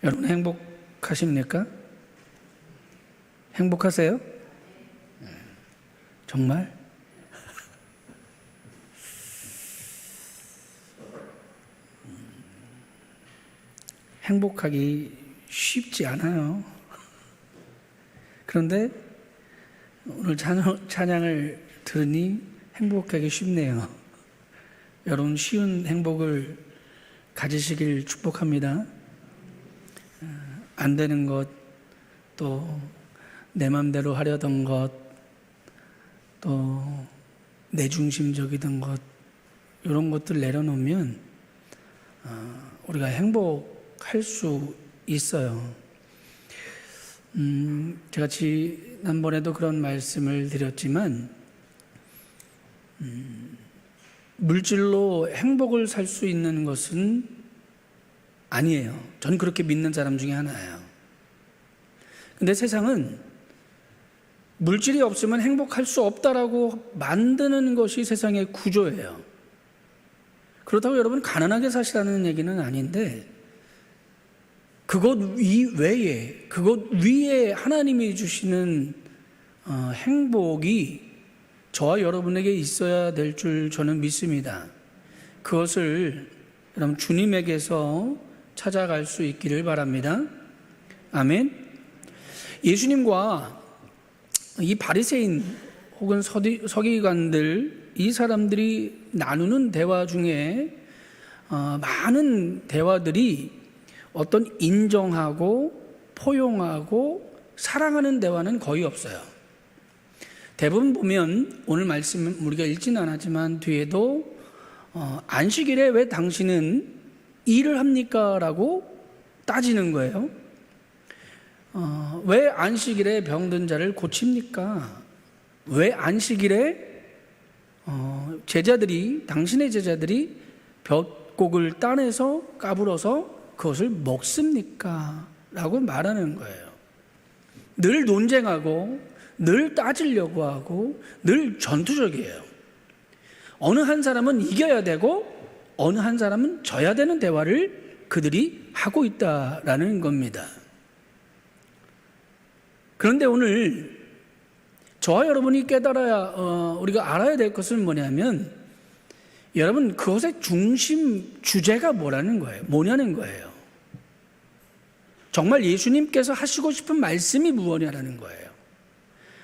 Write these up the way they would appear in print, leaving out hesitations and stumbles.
여러분 행복하십니까? 행복하세요? 정말? 행복하기 쉽지 않아요. 그런데 오늘 찬양을 들으니 행복하기 쉽네요. 여러분 쉬운 행복을 가지시길 축복합니다. 안 되는 것, 또 내 맘대로 하려던 것, 또 내 중심적이던 것, 이런 것들 내려놓으면 우리가 행복할 수 있어요. 제가 지난번에도 그런 말씀을 드렸지만 물질로 행복을 살 수 있는 것은 아니에요. 저는 그렇게 믿는 사람 중에 하나예요. 근데 세상은 물질이 없으면 행복할 수 없다라고 만드는 것이 세상의 구조예요. 그렇다고 여러분 가난하게 사시라는 얘기는 아닌데 그것 위에 하나님이 주시는 행복이 저와 여러분에게 있어야 될 줄 저는 믿습니다. 그것을 여러분 주님에게서 찾아갈 수 있기를 바랍니다. 아멘. 예수님과 이 바리새인 혹은 서기관들, 이 사람들이 나누는 대화 중에 많은 대화들이 어떤 인정하고 포용하고 사랑하는 대화는 거의 없어요. 대부분 보면 오늘 말씀 우리가 읽지는 않았지만 뒤에도 안식일에 왜 당신은 일을 합니까? 라고 따지는 거예요. 왜 안식일에 병든 자를 고칩니까? 왜 안식일에 당신의 제자들이 벼곡을 따내서 까불어서 그것을 먹습니까? 라고 말하는 거예요. 늘 논쟁하고 늘 따지려고 하고 늘 전투적이에요. 어느 한 사람은 이겨야 되고 어느 한 사람은 져야 되는 대화를 그들이 하고 있다라는 겁니다. 그런데 오늘 저와 여러분이 우리가 알아야 될 것은 뭐냐면 여러분 그것의 중심 주제가 뭐냐는 거예요. 정말 예수님께서 하시고 싶은 말씀이 무엇이냐는 거예요.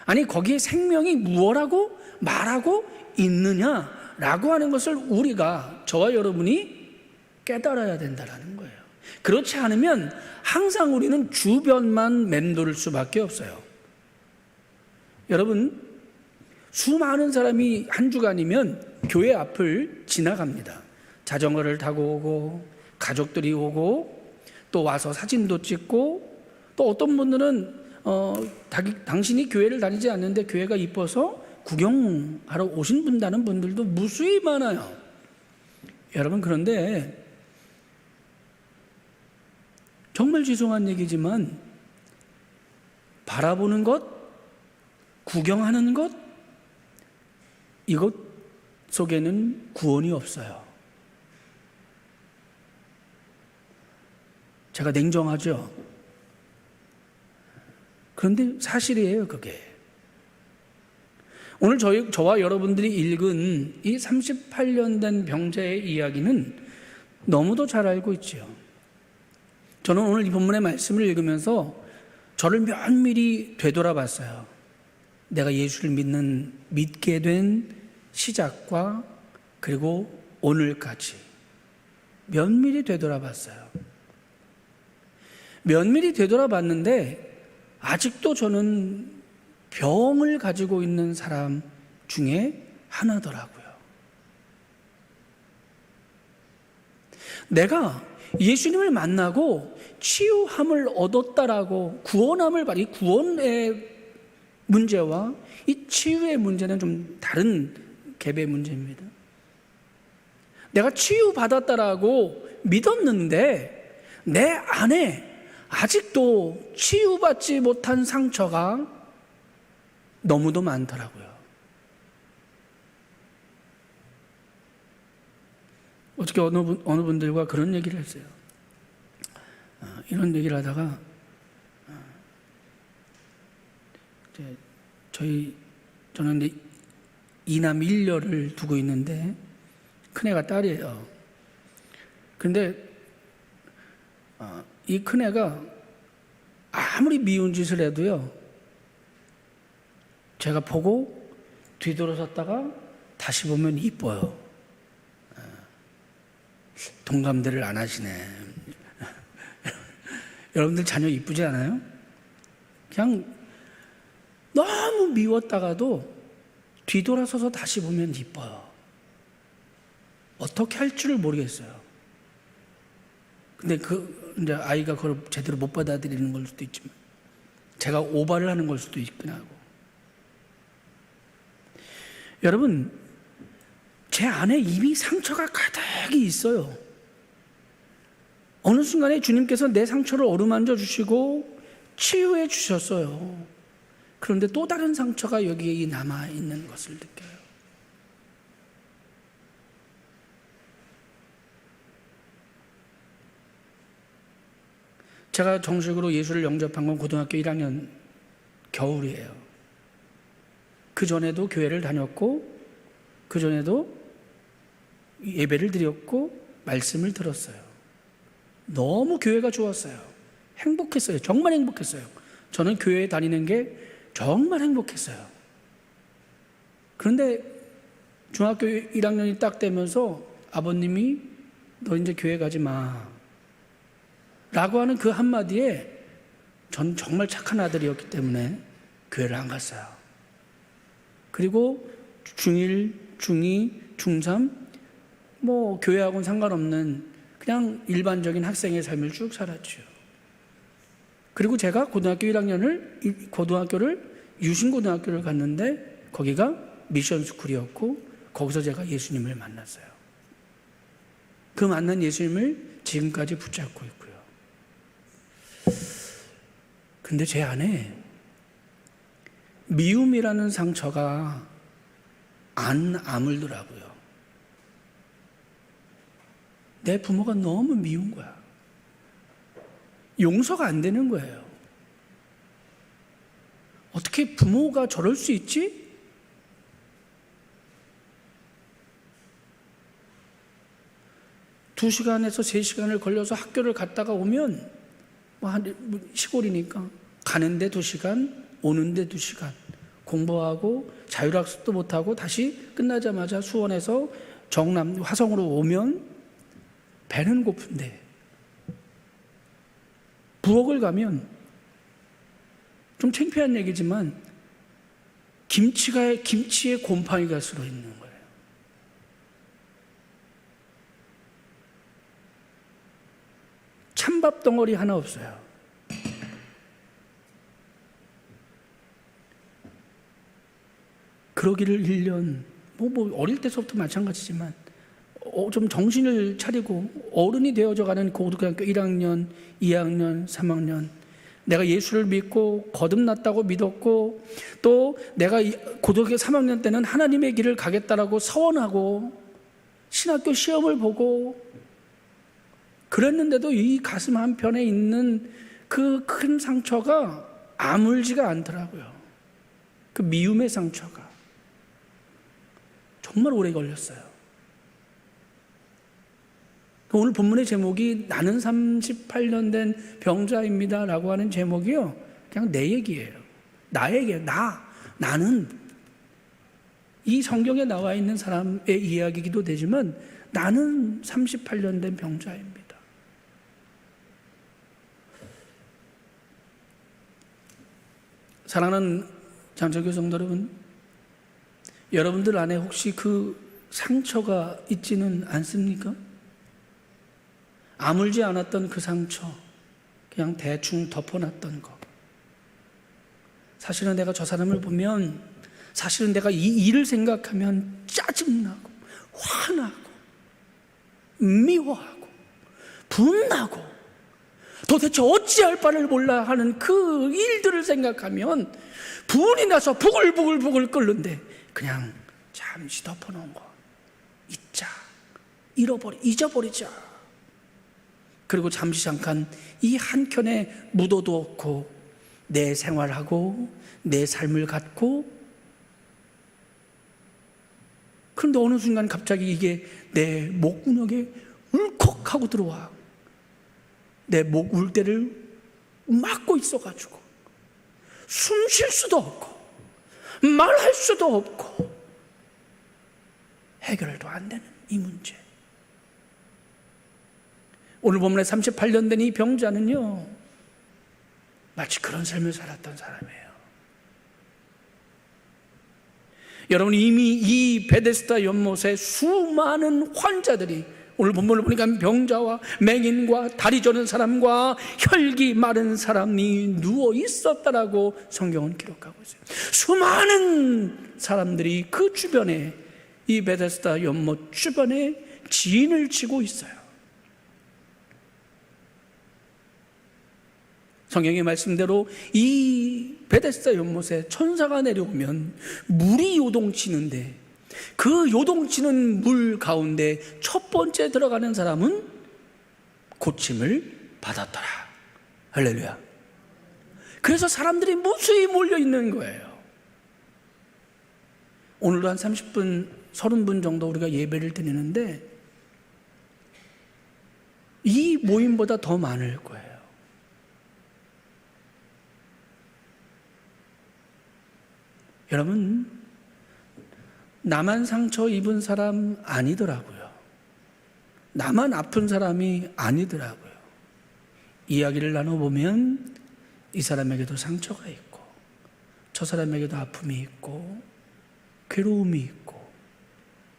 아니 거기에 생명이 무엇라고 말하고 있느냐라고 하는 것을 저와 여러분이 깨달아야 된다는 거예요. 그렇지 않으면 항상 우리는 주변만 맴돌 수밖에 없어요. 여러분 수많은 사람이 한 주간이면 교회 앞을 지나갑니다. 자전거를 타고 오고 가족들이 오고 또 와서 사진도 찍고 또 어떤 분들은 당신이 교회를 다니지 않는데 교회가 이뻐서 구경하러 오신다는 분들도 무수히 많아요. 여러분 그런데 정말 죄송한 얘기지만 바라보는 것, 구경하는 것, 이것 속에는 구원이 없어요. 제가 냉정하죠. 그런데 사실이에요, 그게. 오늘 저와 여러분들이 읽은 이 38년 된 병자의 이야기는 너무도 잘 알고 있죠. 저는 오늘 이 본문의 말씀을 읽으면서 저를 면밀히 되돌아봤어요. 내가 예수를 믿게 된 시작과 그리고 오늘까지 면밀히 되돌아봤어요. 면밀히 되돌아봤는데 아직도 저는 병을 가지고 있는 사람 중에 하나더라고요. 내가 예수님을 만나고 치유함을 얻었다라고 이 구원의 문제와 이 치유의 문제는 좀 다른 갭의 문제입니다. 내가 치유받았다라고 믿었는데 내 안에 아직도 치유받지 못한 상처가 너무도 많더라고요. 어떻게 어느 분들과 그런 얘기를 했어요. 이런 얘기를 하다가 저는 이제 이남 1녀를 두고 있는데 큰애가 딸이에요. 근데 이 큰애가 아무리 미운 짓을 해도요, 제가 보고 뒤돌아섰다가 다시 보면 이뻐요. 동감대를 안 하시네. 여러분들 자녀 이쁘지 않아요? 그냥 너무 미웠다가도 뒤돌아서서 다시 보면 이뻐요. 어떻게 할 줄을 모르겠어요. 근데 이제 아이가 그걸 제대로 못 받아들이는 걸 수도 있지만, 제가 오바를 하는 걸 수도 있긴 하고. 여러분, 제 안에 이미 상처가 가득히 있어요. 어느 순간에 주님께서 내 상처를 어루만져 주시고 치유해 주셨어요. 그런데 또 다른 상처가 여기에 남아있는 것을 느껴요. 제가 정식으로 예수를 영접한 건 고등학교 1학년 겨울이에요. 그 전에도 교회를 다녔고, 그 전에도 예배를 드렸고, 말씀을 들었어요. 너무 교회가 좋았어요. 행복했어요. 정말 행복했어요. 저는 교회에 다니는 게 정말 행복했어요. 그런데 중학교 1학년이 딱 되면서 아버님이 너 이제 교회 가지 마 라고 하는 그 한마디에 전 정말 착한 아들이었기 때문에 교회를 안 갔어요. 그리고 중1, 중2, 중3 뭐 교회하고는 상관없는 그냥 일반적인 학생의 삶을 쭉 살았죠. 그리고 제가 고등학교를 유신고등학교를 갔는데 거기가 미션 스쿨이었고 거기서 제가 예수님을 만났어요. 그 만난 예수님을 지금까지 붙잡고 있고요. 근데 제 안에 미움이라는 상처가 안 아물더라고요. 내 부모가 너무 미운 거야. 용서가 안 되는 거예요. 어떻게 부모가 저럴 수 있지? 두 시간에서 3시간을 걸려서 학교를 갔다가 오면 시골이니까 가는데 2시간, 오는데 2시간 공부하고 자율학습도 못하고 다시 끝나자마자 수원에서 정남 화성으로 오면 배는 고픈데 부엌을 가면 좀 창피한 얘기지만 김치에 곰팡이가 쓸어 있는 거예요. 찬밥 덩어리 하나 없어요. 그러기를 1년, 어릴 때서부터 마찬가지지만 좀 정신을 차리고 어른이 되어져 가는 고등학교 1학년, 2학년, 3학년 내가 예수를 믿고 거듭났다고 믿었고 또 내가 고등학교 3학년 때는 하나님의 길을 가겠다라고 서원하고 신학교 시험을 보고 그랬는데도 이 가슴 한편에 있는 그 큰 상처가 아물지가 않더라고요. 그 미움의 상처가 정말 오래 걸렸어요. 오늘 본문의 제목이 나는 38년 된 병자입니다 라고 하는 제목이요, 그냥 내 얘기예요. 나에게, 나는 이 성경에 나와 있는 사람의 이야기이기도 되지만 나는 38년 된 병자입니다. 사랑하는 장철교 성도 여러분, 여러분들 안에 혹시 그 상처가 있지는 않습니까? 아물지 않았던 그 상처, 그냥 대충 덮어놨던 거. 사실은 내가 저 사람을 보면, 사실은 내가 이 일을 생각하면 짜증나고 화나고 미워하고 분나고 도대체 어찌할 바를 몰라 하는 그 일들을 생각하면 분이 나서 부글부글 끓는데 그냥 잠시 덮어놓은 거 잊어버리자. 그리고 잠시 잠깐 이 한켠에 묻어두었고 내 생활하고 내 삶을 갖고, 그런데 어느 순간 갑자기 이게 내 목구멍에 울컥하고 들어와. 내 목 울대를 막고 있어가지고 숨 쉴 수도 없고 말할 수도 없고 해결도 안 되는 이 문제. 오늘 본문에 38년 된 이 병자는요, 마치 그런 삶을 살았던 사람이에요. 여러분, 이미 이 베데스다 연못에 수많은 환자들이, 오늘 본문을 보니까 병자와 맹인과 다리 저는 사람과 혈기 마른 사람이 누워 있었다라고 성경은 기록하고 있어요. 수많은 사람들이 그 주변에, 이 베데스다 연못 주변에 진을 치고 있어요. 성경의 말씀대로 이 베데스다 연못에 천사가 내려오면 물이 요동치는데, 그 요동치는 물 가운데 첫 번째 들어가는 사람은 고침을 받았더라. 할렐루야. 그래서 사람들이 무수히 몰려 있는 거예요. 오늘도 한 30분, 30분 정도 우리가 예배를 드리는데 이 모임보다 더 많을 거예요. 여러분, 나만 상처 입은 사람 아니더라고요. 나만 아픈 사람이 아니더라고요. 이야기를 나눠보면 이 사람에게도 상처가 있고, 저 사람에게도 아픔이 있고, 괴로움이 있고,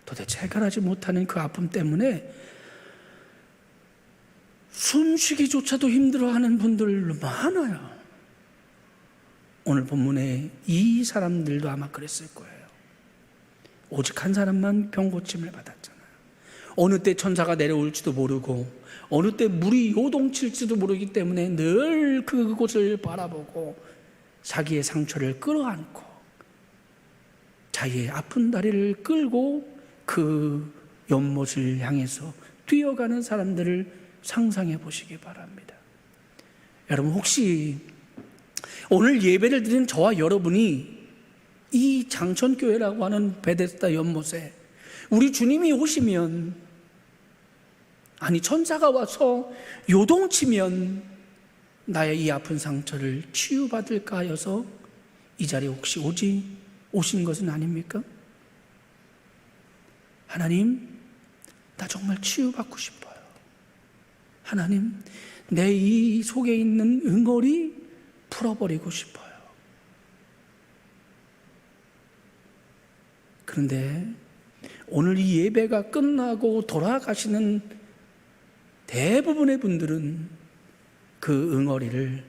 도대체 해결하지 못하는 그 아픔 때문에 숨쉬기조차도 힘들어하는 분들 많아요. 오늘 본문에 이 사람들도 아마 그랬을 거예요. 오직 한 사람만 병고침을 받았잖아요. 어느 때 천사가 내려올지도 모르고 어느 때 물이 요동칠지도 모르기 때문에 늘 그곳을 바라보고 자기의 상처를 끌어안고 자기의 아픈 다리를 끌고 그 연못을 향해서 뛰어가는 사람들을 상상해 보시기 바랍니다. 여러분, 혹시 오늘 예배를 드린 저와 여러분이 이 장천교회라고 하는 베데스다 연못에 우리 주님이 오시면, 아니 천사가 와서 요동치면 나의 이 아픈 상처를 치유받을까 하여서 이 자리에 혹시 오신 것은 아닙니까? 하나님, 나 정말 치유받고 싶어요. 하나님, 내 이 속에 있는 응어리 풀어버리고 싶어요. 그런데 오늘 이 예배가 끝나고 돌아가시는 대부분의 분들은 그 응어리를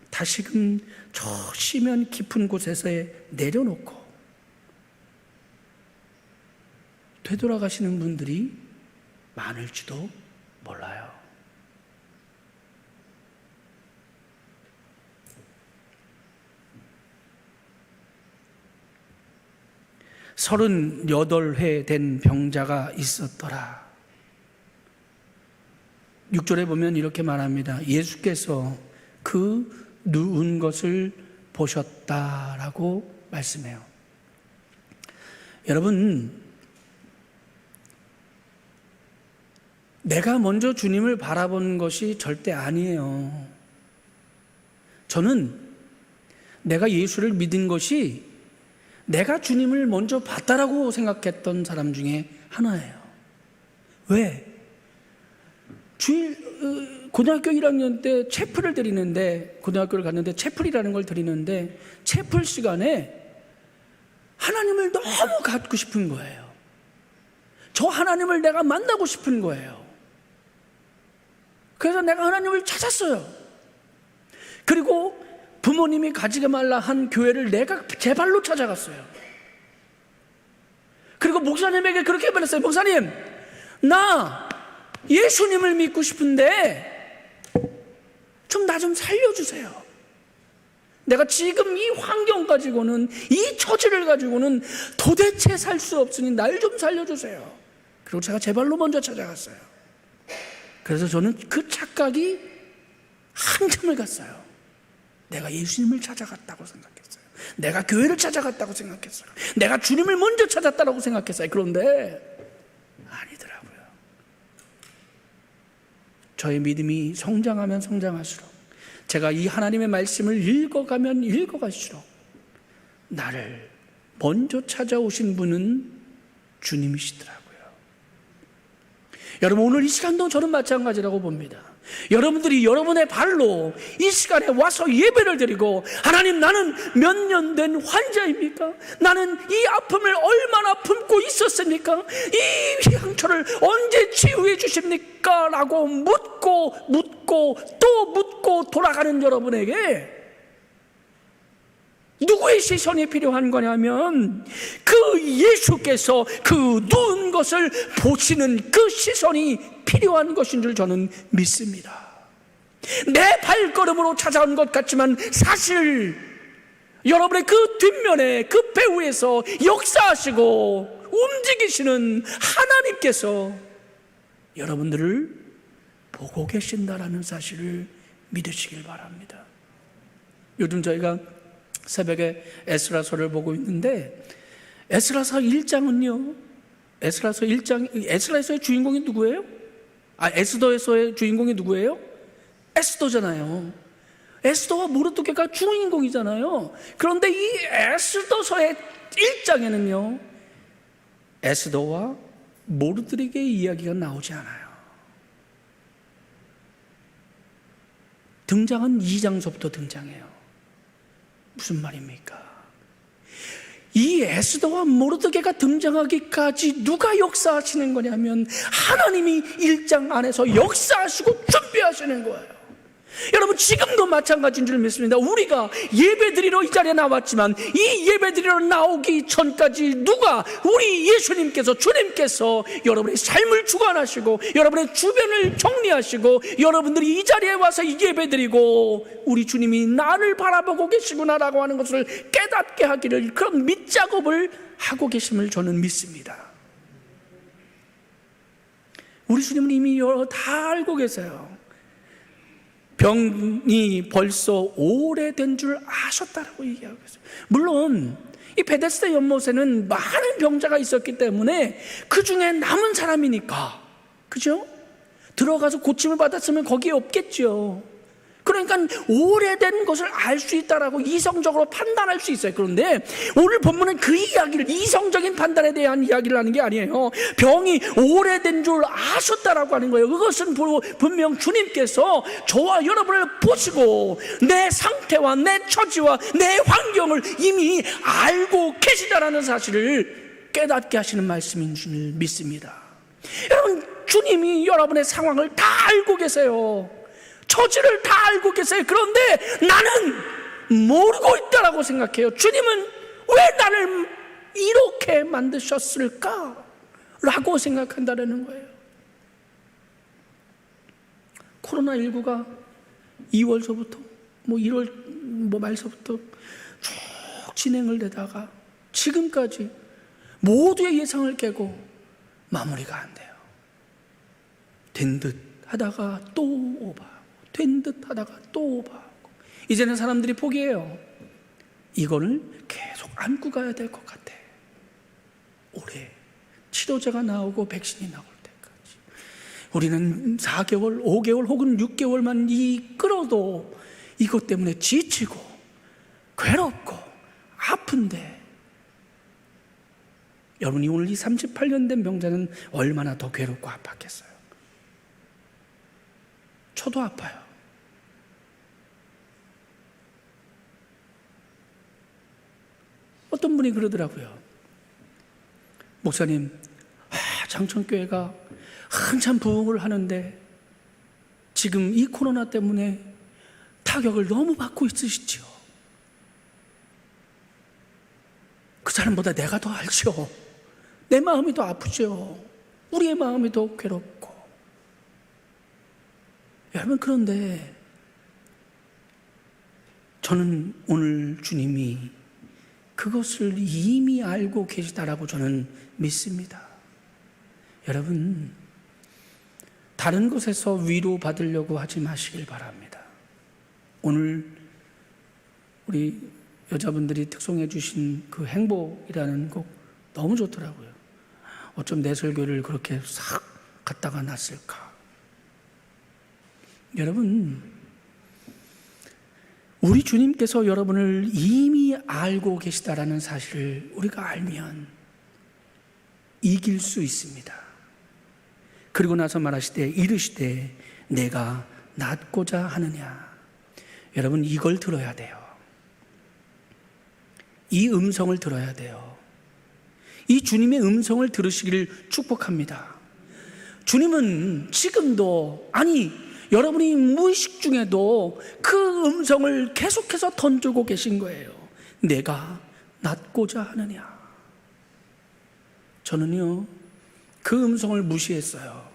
다시금 저 시면 깊은 곳에서 내려놓고 되돌아가시는 분들이 많을지도 몰라요. 38회 된 병자가 있었더라. 6절에 보면 이렇게 말합니다. 예수께서 그 누운 것을 보셨다라고 말씀해요. 여러분, 내가 먼저 주님을 바라본 것이 절대 아니에요. 저는 내가 예수를 믿은 것이 내가 주님을 먼저 봤다라고 생각했던 사람 중에 하나예요. 왜? 고등학교 1학년 때 채플을 드리는데, 고등학교를 갔는데 채플이라는 걸 드리는데, 채플 시간에 하나님을 너무 갖고 싶은 거예요. 저 하나님을 내가 만나고 싶은 거예요. 그래서 내가 하나님을 찾았어요. 그리고 부모님이 가지게 말라 한 교회를 내가 제 발로 찾아갔어요. 그리고 목사님에게 그렇게 말했어요. 목사님, 나 예수님을 믿고 싶은데 좀 나 좀 살려주세요. 내가 지금 이 환경 가지고는, 이 처지를 가지고는 도대체 살 수 없으니 날 좀 살려주세요. 그리고 제가 제 발로 먼저 찾아갔어요. 그래서 저는 그 착각이 한참을 갔어요. 내가 예수님을 찾아갔다고 생각했어요. 내가 교회를 찾아갔다고 생각했어요. 내가 주님을 먼저 찾았다고 생각했어요. 그런데 아니더라고요. 저의 믿음이 성장하면 성장할수록, 제가 이 하나님의 말씀을 읽어가면 읽어갈수록 나를 먼저 찾아오신 분은 주님이시더라고요. 여러분, 오늘 이 시간도 저는 마찬가지라고 봅니다. 여러분들이 여러분의 발로 이 시간에 와서 예배를 드리고, 하나님, 나는 몇 년 된 환자입니까? 나는 이 아픔을 얼마나 품고 있었습니까? 이 상처를 언제 치유해 주십니까? 라고 묻고 또 묻고 돌아가는 여러분에게 누구의 시선이 필요한 거냐면, 그 예수께서 그 누운 것을 보시는 그 시선이 필요한 것인 줄 저는 믿습니다. 내 발걸음으로 찾아온 것 같지만 사실 여러분의 그 뒷면에, 그 배후에서 역사하시고 움직이시는 하나님께서 여러분들을 보고 계신다라는 사실을 믿으시길 바랍니다. 요즘 저희가 새벽에 에스라서를 보고 있는데, 에스라서 1장은요, 에스라서의 주인공이 누구예요? 에스더에서의 주인공이 누구예요? 에스더잖아요. 에스더와 모르드게가 주인공이잖아요. 그런데 이 에스더서의 1장에는요, 에스더와 모르드게의 이야기가 나오지 않아요. 등장은 2장서부터 등장해요. 무슨 말입니까? 이 에스더와 모르드게가 등장하기까지 누가 역사하시는 거냐면 하나님이 1장 안에서 역사하시고 준비하시는 거예요. 여러분, 지금도 마찬가지인 줄 믿습니다. 우리가 예배드리러 이 자리에 나왔지만 이 예배드리러 나오기 전까지 누가, 우리 예수님께서, 주님께서 여러분의 삶을 주관하시고 여러분의 주변을 정리하시고 여러분들이 이 자리에 와서 예배드리고 우리 주님이 나를 바라보고 계시구나라고 하는 것을 깨닫게 하기를, 그런 밑작업을 하고 계심을 저는 믿습니다. 우리 주님은 이미 다 알고 계세요. 병이 벌써 오래된 줄 아셨다라고 얘기하고 있어요. 물론 이 베데스다 연못에는 많은 병자가 있었기 때문에 그 중에 남은 사람이니까, 그죠? 들어가서 고침을 받았으면 거기에 없겠죠. 그러니까 오래된 것을 알 수 있다라고 이성적으로 판단할 수 있어요. 그런데 오늘 본문은 그 이야기를, 이성적인 판단에 대한 이야기를 하는 게 아니에요. 병이 오래된 줄 아셨다라고 하는 거예요. 그것은 분명 주님께서 저와 여러분을 보시고 내 상태와 내 처지와 내 환경을 이미 알고 계시다라는 사실을 깨닫게 하시는 말씀인 줄 믿습니다. 여러분, 주님이 여러분의 상황을 다 알고 계세요. 처지를 다 알고 계세요. 그런데 나는 모르고 있다라고 생각해요. 주님은 왜 나를 이렇게 만드셨을까? 라고 생각한다는 거예요. 코로나19가 2월서부터 1월 말서부터 쭉 진행을 되다가 지금까지 모두의 예상을 깨고 마무리가 안 돼요. 된 듯 하다가 또 오버하고, 된 듯 하다가 또 오버하고, 이제는 사람들이 포기해요. 이거를 계속 안고 가야 될 것 같아. 올해 치료제가 나오고 백신이 나올 때까지 우리는 4개월, 5개월 혹은 6개월만 끌어도 이것 때문에 지치고 괴롭고 아픈데, 여러분이 오늘 이 38년 된 병자는 얼마나 더 괴롭고 아팠겠어요. 저도 아파요. 어떤 분이 그러더라고요. 목사님, 장천교회가 한참 부흥을 하는데 지금 이 코로나 때문에 타격을 너무 받고 있으시죠. 그 사람보다 내가 더 알죠. 내 마음이 더 아프죠. 우리의 마음이 더 괴롭고. 여러분, 그런데 저는 오늘 주님이 그것을 이미 알고 계시다라고 저는 믿습니다. 여러분, 다른 것에서 위로받으려고 하지 마시길 바랍니다. 오늘 우리 여자분들이 특송해 주신 그 행복이라는 곡 너무 좋더라고요. 어쩜 내 설교를 그렇게 싹 갖다가 놨을까. 여러분, 우리 주님께서 여러분을 이미 알고 계시다라는 사실을 우리가 알면 이길 수 있습니다. 그리고 나서 말하시되 이르시되 내가 낫고자 하느냐. 여러분, 이걸 들어야 돼요. 이 음성을 들어야 돼요. 이 주님의 음성을 들으시기를 축복합니다. 주님은 지금도, 아니 여러분이 무의식 중에도 그 음성을 계속해서 던지고 계신 거예요. 내가 낫고자 하느냐. 저는요, 그 음성을 무시했어요.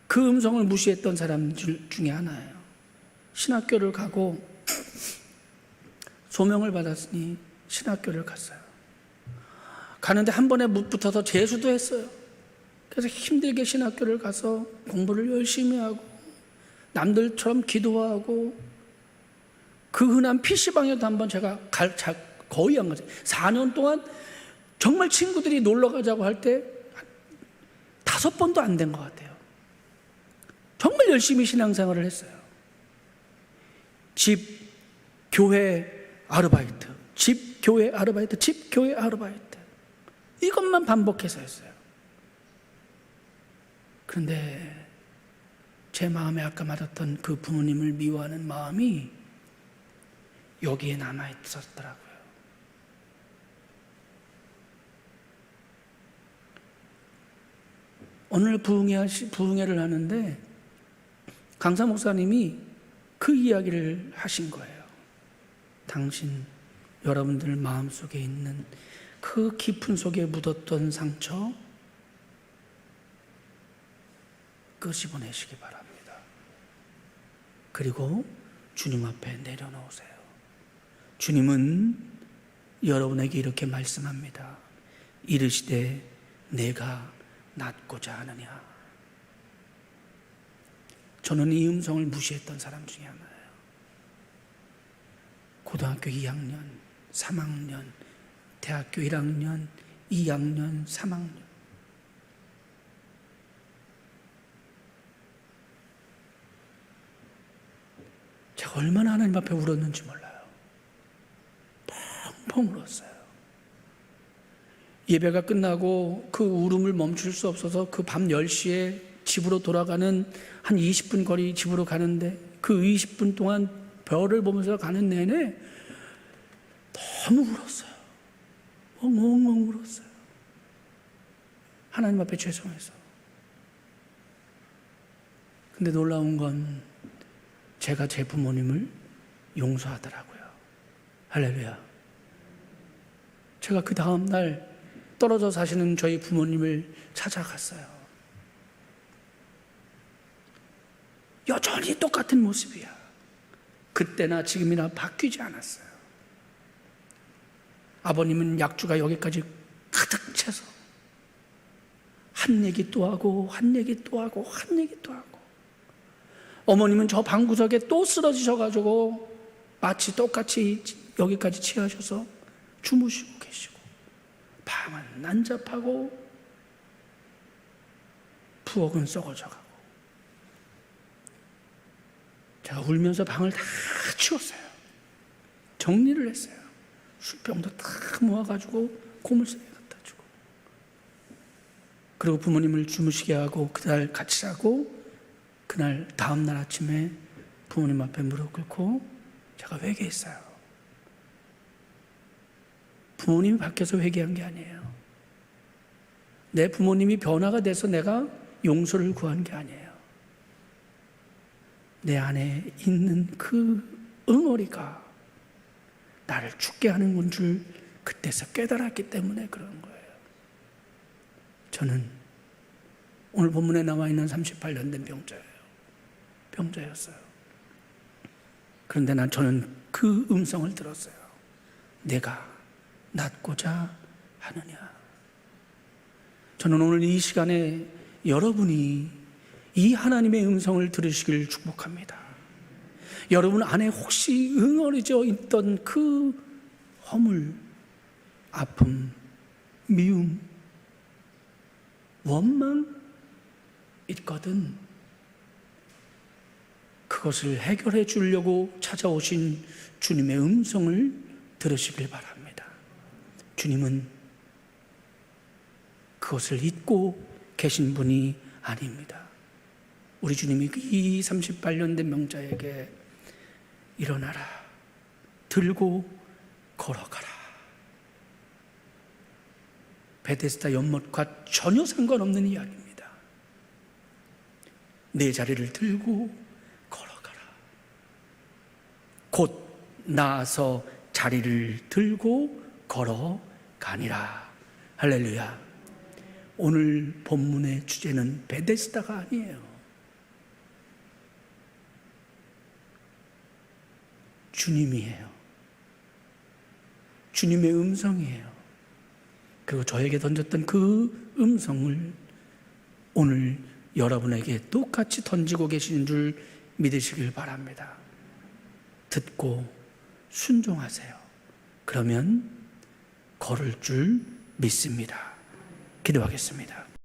그 음성을 무시했던 사람 중에 하나예요. 신학교를 가고 소명을 받았으니 신학교를 갔어요. 가는데 한 번에 못 붙어서 재수도 했어요. 그래서 힘들게 신학교를 가서 공부를 열심히 하고 남들처럼 기도하고, 그 흔한 PC방에도 한번 제가 거의 안 갔어요. 4년 동안 정말 친구들이 놀러 가자고 할 때 5번도 안 된 것 같아요. 정말 열심히 신앙생활을 했어요. 집, 교회, 아르바이트, 집, 교회, 아르바이트, 집, 교회, 아르바이트. 이것만 반복해서 했어요. 그런데 제 마음에 아까 말했던 그 부모님을 미워하는 마음이 여기에 남아있었더라고요. 오늘 부흥회를 하는데 강사 목사님이 그 이야기를 하신 거예요. 당신, 여러분들 마음속에 있는 그 깊은 속에 묻었던 상처 끄집어내시기 바랍니다. 그리고 주님 앞에 내려놓으세요. 주님은 여러분에게 이렇게 말씀합니다. 이르시되 내가 낫고자 하느냐. 저는 이 음성을 무시했던 사람 중에 하나예요. 고등학교 2학년, 3학년, 대학교 1학년, 2학년, 3학년. 제가 얼마나 하나님 앞에 울었는지 몰라요. 펑펑 울었어요. 예배가 끝나고 그 울음을 멈출 수 없어서 그 밤 10시에 집으로 돌아가는 한 20분 거리 집으로 가는데, 그 20분 동안 별을 보면서 가는 내내 너무 울었어요. 엉엉엉 울었어요. 하나님 앞에 죄송해서. 근데 놀라운 건 제가 제 부모님을 용서하더라고요. 할렐루야. 제가 그 다음 날 떨어져 사시는 저희 부모님을 찾아갔어요. 여전히 똑같은 모습이야. 그때나 지금이나 바뀌지 않았어요. 아버님은 약주가 여기까지 가득 차서 한 얘기 또 하고 한 얘기 또 하고 한 얘기 또 하고, 어머님은 저 방구석에 또 쓰러지셔가지고 마치 똑같이 여기까지 취하셔서 주무시고 계시고, 방은 난잡하고 부엌은 썩어져가고. 제가 울면서 방을 다 치웠어요. 정리를 했어요. 술병도 다 모아가지고 고물상에 갖다 주고, 그리고 부모님을 주무시게 하고 그날 같이 자고, 그날 다음날 아침에 부모님 앞에 무릎 꿇고 제가 회개했어요. 부모님이 바뀌어서 회개한 게 아니에요. 내 부모님이 변화가 돼서 내가 용서를 구한 게 아니에요. 내 안에 있는 그 응어리가 나를 죽게 하는 건 줄 그때서 깨달았기 때문에 그런 거예요. 저는 오늘 본문에 나와 있는 38년 된 병자였어요. 그런데 저는 그 음성을 들었어요. 내가 낫고자 하느냐. 저는 오늘 이 시간에 여러분이 이 하나님의 음성을 들으시길 축복합니다. 여러분 안에 혹시 응어리져 있던 그 허물, 아픔, 미움, 원망 있거든 그것을 해결해 주려고 찾아오신 주님의 음성을 들으시길 바랍니다. 주님은 그것을 잊고 계신 분이 아닙니다. 우리 주님이 이 38년 된 명자에게 일어나라, 들고 걸어가라. 베데스다 연못과 전혀 상관없는 이야기입니다. 내 자리를 들고 걸어가라. 곧 나아서 자리를 들고 걸어가니라. 할렐루야. 오늘 본문의 주제는 베데스다가 아니에요. 주님이에요. 주님의 음성이에요. 그리고 저에게 던졌던 그 음성을 오늘 여러분에게 똑같이 던지고 계시는 줄 믿으시길 바랍니다. 듣고 순종하세요. 그러면 걸을 줄 믿습니다. 기도하겠습니다.